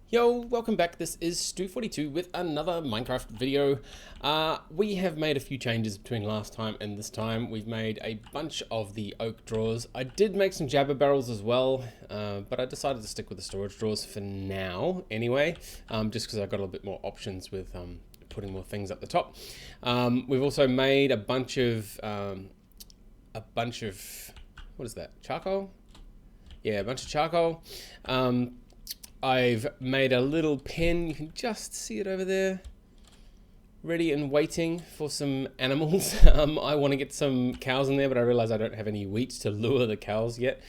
Yo, welcome back. This is Stu42 with another Minecraft video. We have made a few changes between last time and this time. We've made a bunch of the oak drawers. I did make some jabber barrels as well, but I decided to stick with the storage drawers for now anyway, just because I got a little bit more options with putting more things up the top. We've also made a bunch of, what is that, charcoal? Yeah, a bunch of charcoal. I've made a little pen, you can just see it over there, ready and waiting for some animals. I want to get some cows in there, but I realize I don't have any wheat to lure the cows yet.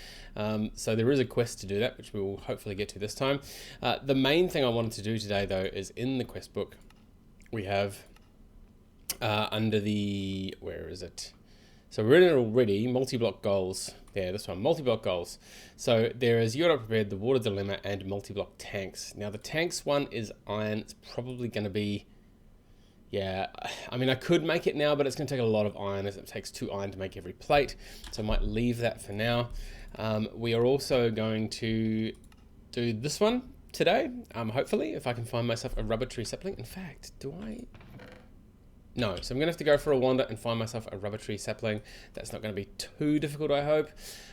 So there is a quest to do that, which we will hopefully get to this time. The main thing I wanted to do today, though, is in the quest book, we have under the, where is it? So we're in it already, multi-block goals. Yeah, this one, multi-block goals. So there is You're Not Prepared, the Water Dilemma, and multi-block tanks. Now the tanks one is iron. It's probably going to be, yeah, I mean I could make it now, but it's going to take a lot of iron as it takes 2 iron to make every plate. So I might leave that for now. We are also going to do this one today, hopefully, if I can find myself a rubber tree sapling. In fact, do I? No, so I'm going to have to go for a wander and find myself a rubber tree sapling. That's not going to be too difficult, I hope.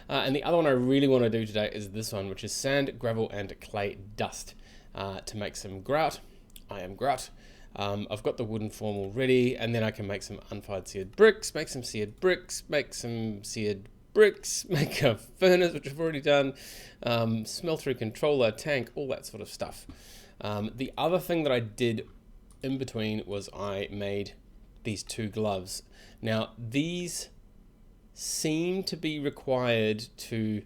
And the other one I really want to do today is this one, which is sand, gravel, and clay dust to make some grout. I am grout. I've got the wooden form already, and then I can make some unfired seared bricks, make some seared bricks, make some seared bricks, make a furnace, which I've already done, smeltery controller, tank, all that sort of stuff. The other thing that I did in between was I made these 2 gloves. Now these seem to be required to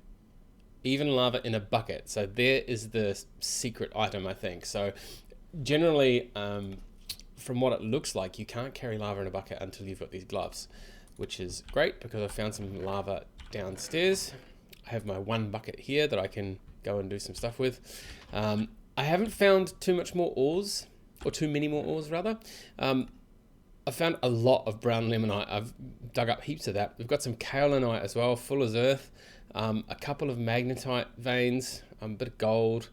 even lava in a bucket, so there is the secret item, I think. So generally from what it looks like, you can't carry lava in a bucket until you've got these gloves, which is great because I found some lava downstairs. I have my 1 bucket here that I can go and do some stuff with. I haven't found too much more ores, or too many more ores rather. I found a lot of brown limonite. I've dug up heaps of that. We've got some kaolinite as well, full as earth. A couple of magnetite veins, a bit of gold,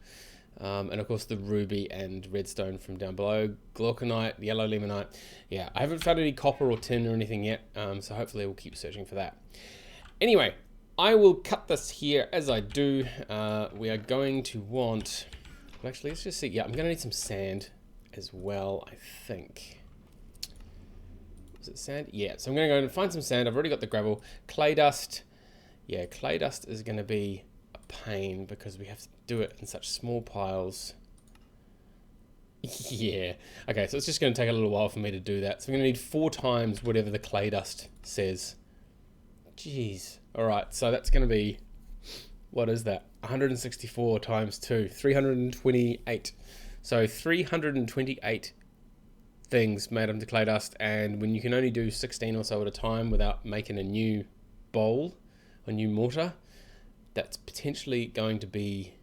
and of course the ruby and redstone from down below. Glauconite, yellow limonite. Yeah, I haven't found any copper or tin or anything yet, so hopefully we'll keep searching for that. Anyway, I will cut this here as I do. We are going to want, well actually let's just see, yeah, I'm going to need some sand as well, I think. Is it sand? Yeah, so I'm going to go and find some sand. I've already got the gravel. Clay dust. Yeah, clay dust is going to be a pain because we have to do it in such small piles. Yeah. Okay, so it's just going to take a little while for me to do that. So I'm going to need 4 times whatever the clay dust says. Jeez. All right, so that's going to be, what is that? 164 times 2, 328. So 328 things made into clay dust, and when you can only do 16 or so at a time without making a new bowl, a new mortar, that's potentially going to be,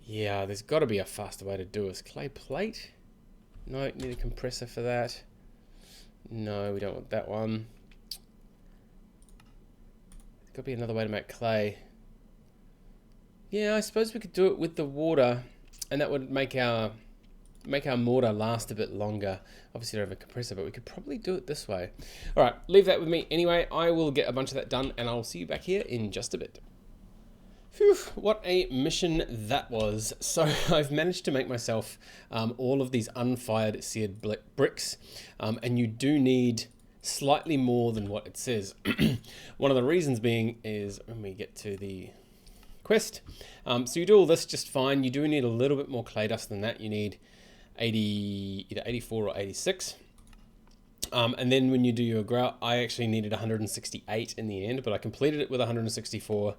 yeah, there's got to be a faster way to do this. Clay plate? No, need a compressor for that. No, we don't want that one. There's got to be another way to make clay. Yeah, I suppose we could do it with the water, and that would make our mortar last a bit longer. Obviously I don't have a compressor, but we could probably do it this way. All right, leave that with me. Anyway, I will get a bunch of that done, and I'll see you back here in just a bit. Phew, what a mission that was. So I've managed to make myself all of these unfired seared bricks, and you do need slightly more than what it says. One of the reasons being is when we get to the quest. So you do all this just fine. You do need a little bit more clay dust than that. You need either 84 or 86. And then when you do your grout, I actually needed 168 in the end, but I completed it with 164,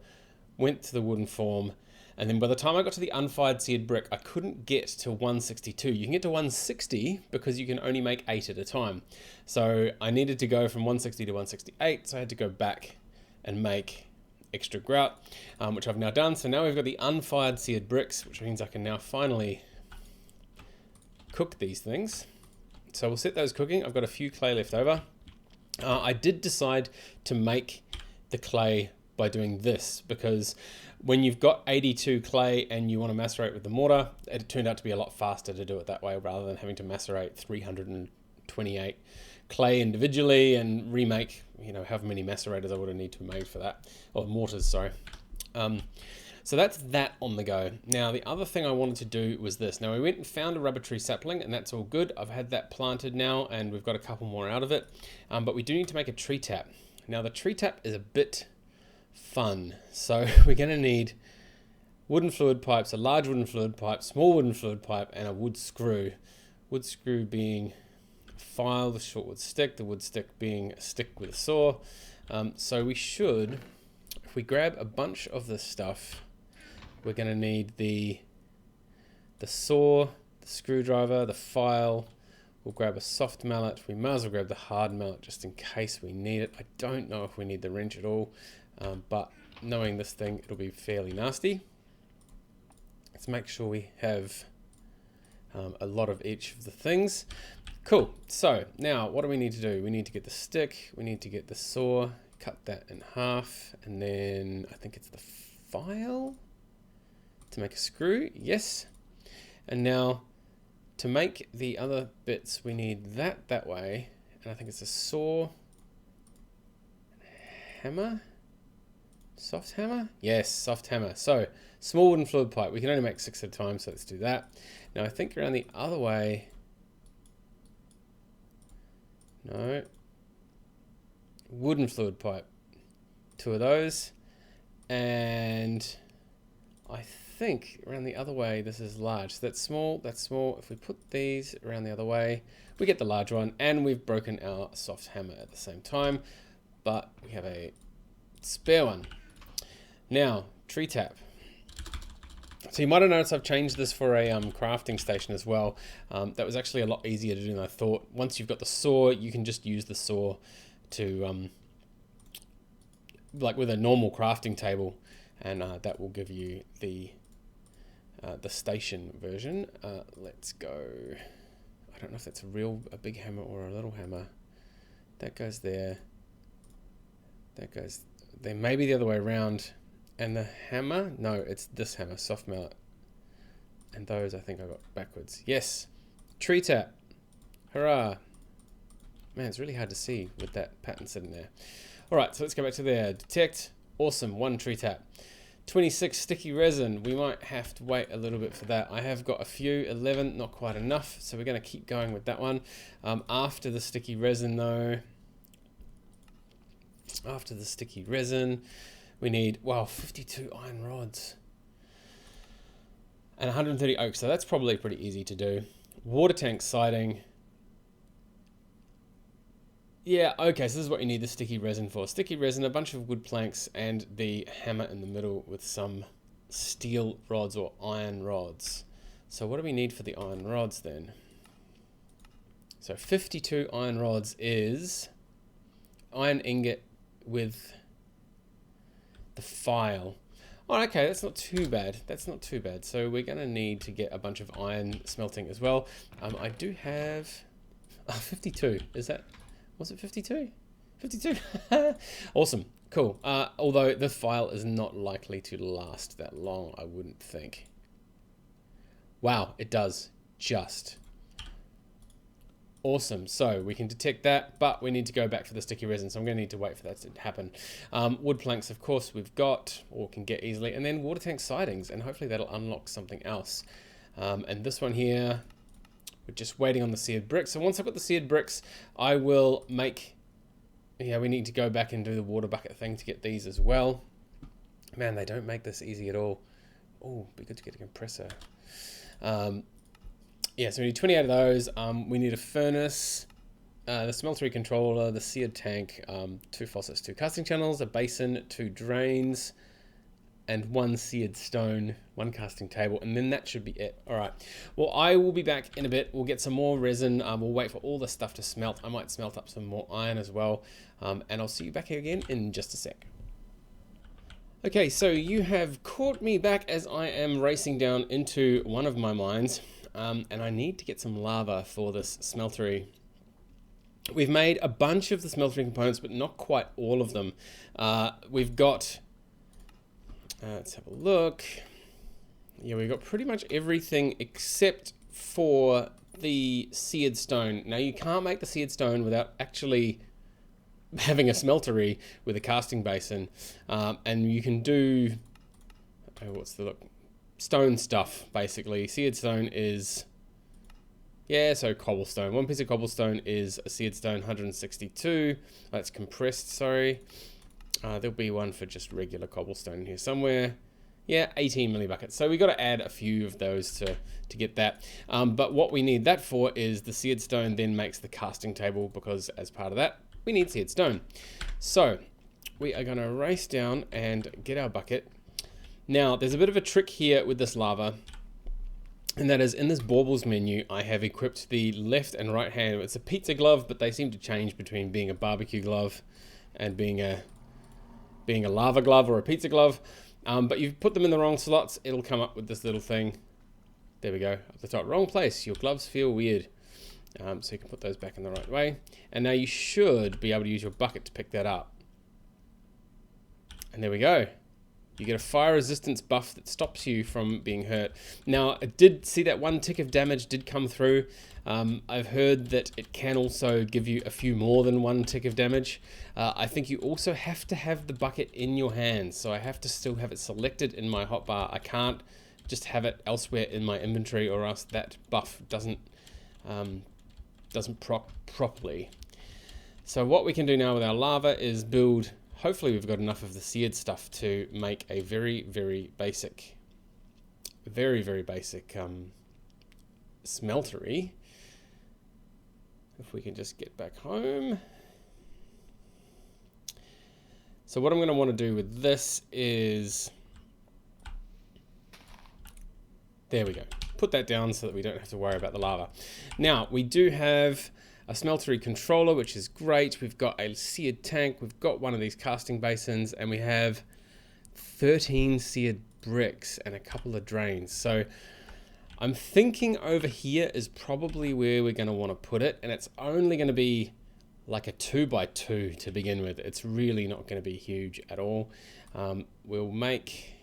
went to the wooden form, and then by the time I got to the unfired seared brick, I couldn't get to 162. You can get to 160 because you can only make 8 at a time. So I needed to go from 160 to 168, so I had to go back and make extra grout, which I've now done. So now we've got the unfired seared bricks, which means I can now finally cook these things. So we'll set those cooking. I've got a few clay left over. I did decide to make the clay by doing this, because when you've got 82 clay and you want to macerate with the mortar, it turned out to be a lot faster to do it that way rather than having to macerate 328 clay individually and remake, you know, however many macerators I would have need to have made for that, or mortars, sorry. So that's that on the go. Now, the other thing I wanted to do was this. Now, we went and found a rubber tree sapling, and that's all good. I've had that planted now, and we've got a couple more out of it. But we do need to make a tree tap. Now, the tree tap is a bit fun. So we're going to need wooden fluid pipes, a large wooden fluid pipe, small wooden fluid pipe, and a wood screw. Wood screw being a file, the short wood stick, the wood stick being a stick with a saw. So we should, if we grab a bunch of this stuff, we're going to need the saw, the screwdriver, the file. We'll grab a soft mallet. We might as well grab the hard mallet just in case we need it. I don't know if we need the wrench at all, but knowing this thing, it'll be fairly nasty. Let's make sure we have a lot of each of the things. Cool. So now what do we need to do? We need to get the stick. We need to get the saw, cut that in half, and then I think it's the file to make a screw. Yes. And now to make the other bits, we need that way, and I think it's a saw, hammer, soft hammer. Yes, soft hammer. So small wooden fluid pipe. We can only make 6 at a time, so let's do that. Now I think around the other way. No. Wooden fluid pipe. 2 of those, and I think around the other way this is large. So that's small, that's small. If we put these around the other way, we get the large one, and we've broken our soft hammer at the same time, but we have a spare one. Now, tree tap. So you might have noticed I've changed this for a crafting station as well. That was actually a lot easier to do than I thought. Once you've got the saw, you can just use the saw to, like with a normal crafting table, and that will give you the station version. Let's go. I don't know if that's a big hammer or a little hammer. That goes there. That goes there. Maybe the other way around. And the hammer? No, it's this hammer, soft mallet. And those I think I got backwards. Yes. Tree tap. Hurrah. Man, it's really hard to see with that pattern sitting there. All right, so let's go back to there. Detect. Awesome. 1 tree tap. 26 sticky resin. We might have to wait a little bit for that. I have got a few. 11, not quite enough. So we're going to keep going with that one. After the sticky resin, though, we need, wow, 52 iron rods and 130 oak. So that's probably pretty easy to do. Water tank siding. Yeah, okay, so this is what you need the sticky resin for. Sticky resin, a bunch of wood planks, and the hammer in the middle with some steel rods or iron rods. So what do we need for the iron rods then? So 52 iron rods is iron ingot with the file. Oh, okay, that's not too bad. That's not too bad. So we're going to need to get a bunch of iron smelting as well. I do have 52. Is that... Was it 52? 52. Awesome. Cool. Although the file is not likely to last that long, I wouldn't think. Wow, it does. Just. Awesome. So we can detect that, but we need to go back for the sticky resin. So I'm going to need to wait for that to happen. Wood planks, of course, we've got or can get easily. And then water tank sidings, and hopefully that'll unlock something else. And this one here, we're just waiting on the seared bricks. So once I've got the seared bricks, I will make... Yeah, we need to go back and do the water bucket thing to get these as well. Man, they don't make this easy at all. Oh, be good to get a compressor. Yeah, so we need 28 of those. We need a furnace, the smeltery controller, the seared tank, 2 faucets, 2 casting channels, a basin, 2 drains, and 1 seared stone, 1 casting table, and then that should be it. All right. Well, I will be back in a bit. We'll get some more resin. We'll wait for all the stuff to smelt. I might smelt up some more iron as well, and I'll see you back here again in just a sec. Okay, so you have caught me back as I am racing down into one of my mines, and I need to get some lava for this smeltery. We've made a bunch of the smeltery components, but not quite all of them. We've got Let's have a look. Yeah, we've got pretty much everything except for the seared stone. Now, you can't make the seared stone without actually having a smeltery with a casting basin. And you can do, what's the look? Stone stuff, basically. Seared stone is, yeah, so cobblestone. One piece of cobblestone is a seared stone, 162. That's compressed, sorry. There'll be one for just regular cobblestone in here somewhere. Yeah, 18 millibuckets. So we got to add a few of those to get that. But what we need that for is the seared stone then makes the casting table, because as part of that, we need seared stone. So we are going to race down and get our bucket. Now, there's a bit of a trick here with this lava, and that is in this baubles menu, I have equipped the left and right hand. It's a pizza glove, but they seem to change between being a barbecue glove and being a lava glove or a pizza glove. But you've put them in the wrong slots, it'll come up with this little thing. There we go, up the top. Wrong place, your gloves feel weird. So you can put those back in the right way. And now you should be able to use your bucket to pick that up. And there we go. You get a fire resistance buff that stops you from being hurt. Now, I did see that one tick of damage did come through. I've heard that it can also give you a few more than one tick of damage. I think you also have to have the bucket in your hands. So I have to still have it selected in my hotbar. I can't just have it elsewhere in my inventory, or else that buff doesn't proc properly. So what we can do now with our lava is build, hopefully we've got enough of the seared stuff to make a very, very basic smeltery. If we can just get back home. So what I'm going to want to do with this is, there we go. Put that down so that we don't have to worry about the lava. Now, we do have a smeltery controller, which is great. We've got a seared tank. We've got one of these casting basins, and we have 13 seared bricks and a couple of drains. So I'm thinking over here is probably where we're going to want to put it, and it's only going to be like a 2x2 to begin with. It's really not going to be huge at all. We'll make,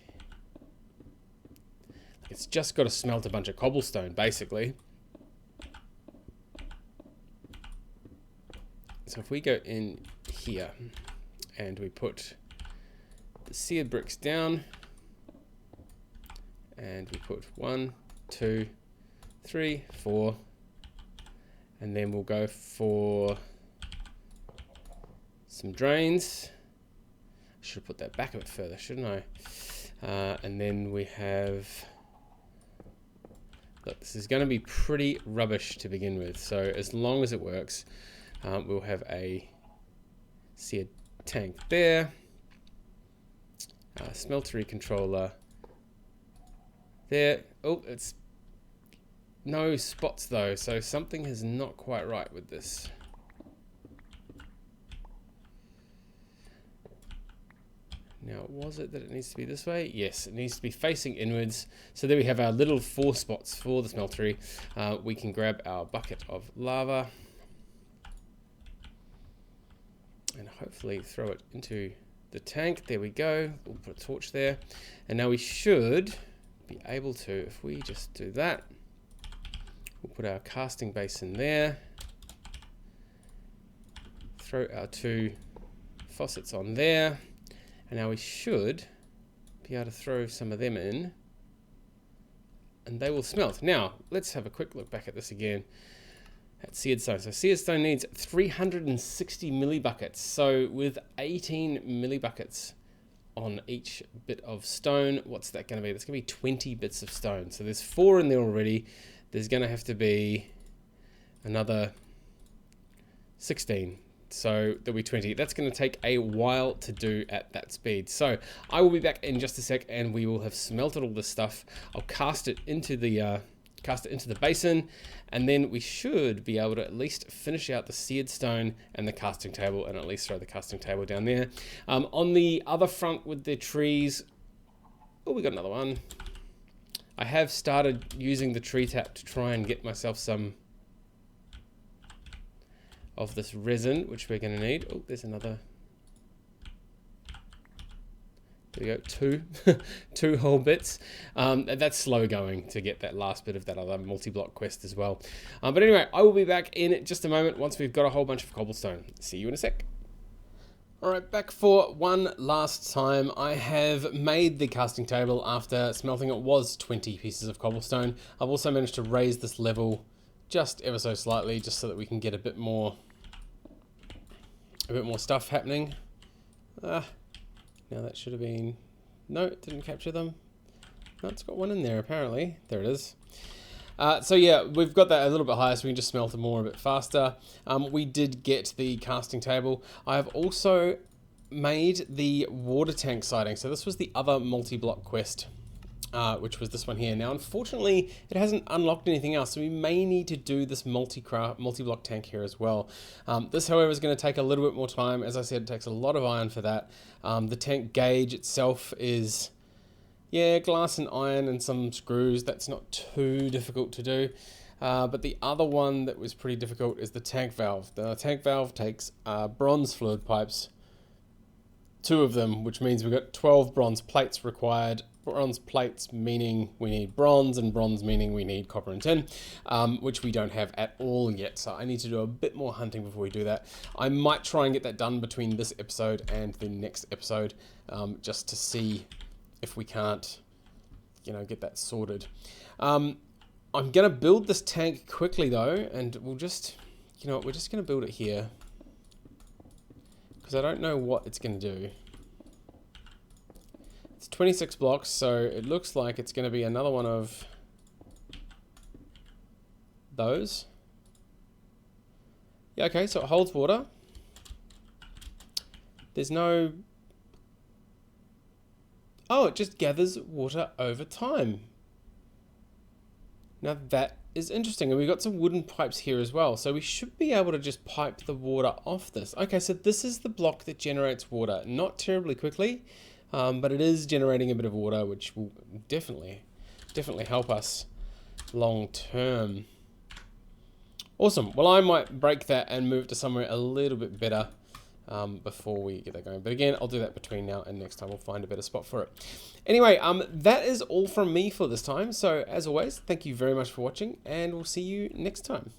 it's just got to smelt a bunch of cobblestone basically. So if we go in here and we put the seared bricks down, and we put 1, 2, 3, 4, and then we'll go for some drains. I should have put that back a bit further, shouldn't I? And then we have, look, this is going to be pretty rubbish to begin with, so as long as it works, we'll have a seared tank there, smeltery controller there. Oh, it's no spots though, so something is not quite right with this. Now, was it that it needs to be this way? Yes, it needs to be facing inwards. So there we have our little 4 spots for the smeltery. We can grab our bucket of lava and hopefully throw it into the tank. There we go. We'll put a torch there. And now we should be able to, if we just do that, we'll put our casting basin there, throw our 2 faucets on there, and now we should be able to throw some of them in, and they will smelt. Now, let's have a quick look back at this again. At seared stone. So seared stone needs 360 millibuckets. So with 18 millibuckets on each bit of stone, what's that going to be? That's going to be 20 bits of stone. So there's 4 in there already. There's going to have to be another 16. So there'll be 20. That's going to take a while to do at that speed. So I will be back in just a sec, and we will have smelted all this stuff. I'll cast it into the basin, and then we should be able to at least finish out the seared stone and the casting table, and at least throw the casting table down there. On the other front with the trees, oh, we got another one. I have started using the tree tap to try and get myself some of this resin, which we're going to need. Oh, there's There we go, two, two whole bits. That's slow going to get that last bit of that other multi-block quest as well. But anyway, I will be back in just a moment once we've got a whole bunch of cobblestone. See you in a sec. Alright, back for one last time. I have made the casting table after smelting it was 20 pieces of cobblestone. I've also managed to raise this level just ever so slightly, just so that we can get a bit more stuff happening. Now that should have been... No, it didn't capture them. No, it's got one in there apparently. There it is. So yeah, we've got that a little bit higher so we can just smelt it more a bit faster. We did get the casting table. I have also made the water tank siding. So this was the other multi-block quest, which was this one here. Now, unfortunately, it hasn't unlocked anything else, so we may need to do this multi-block tank here as well. This, however, is going to take a little bit more time. As I said, it takes a lot of iron for that. The tank gauge itself is... yeah, glass and iron and some screws. That's not too difficult to do. But the other one that was pretty difficult is the tank valve. The tank valve takes bronze fluid pipes, 2 of them, which means we've got 12 bronze plates required. Bronze plates meaning we need bronze, and bronze meaning we need copper and tin, which we don't have at all yet. So I need to do a bit more hunting before we do that. I might try and get that done between this episode and the next episode, just to see if we can't, you know, get that sorted. I'm going to build this tank quickly though, and we'll just, you know what, we're just going to build it here. Because I don't know what it's going to do. It's 26 blocks, so it looks like it's going to be another one of those. Yeah, okay, so it holds water. There's no... oh, it just gathers water over time. Now that is interesting. And we've got some wooden pipes here as well. So we should be able to just pipe the water off this. Okay, so this is the block that generates water. Not terribly quickly, but it is generating a bit of water, which will definitely help us long term. Awesome. Well, I might break that and move to somewhere a little bit better before we get that going. But again, I'll do that between now and next time. We'll find a better spot for it. Anyway, that is all from me for this time. So as always, thank you very much for watching, and we'll see you next time.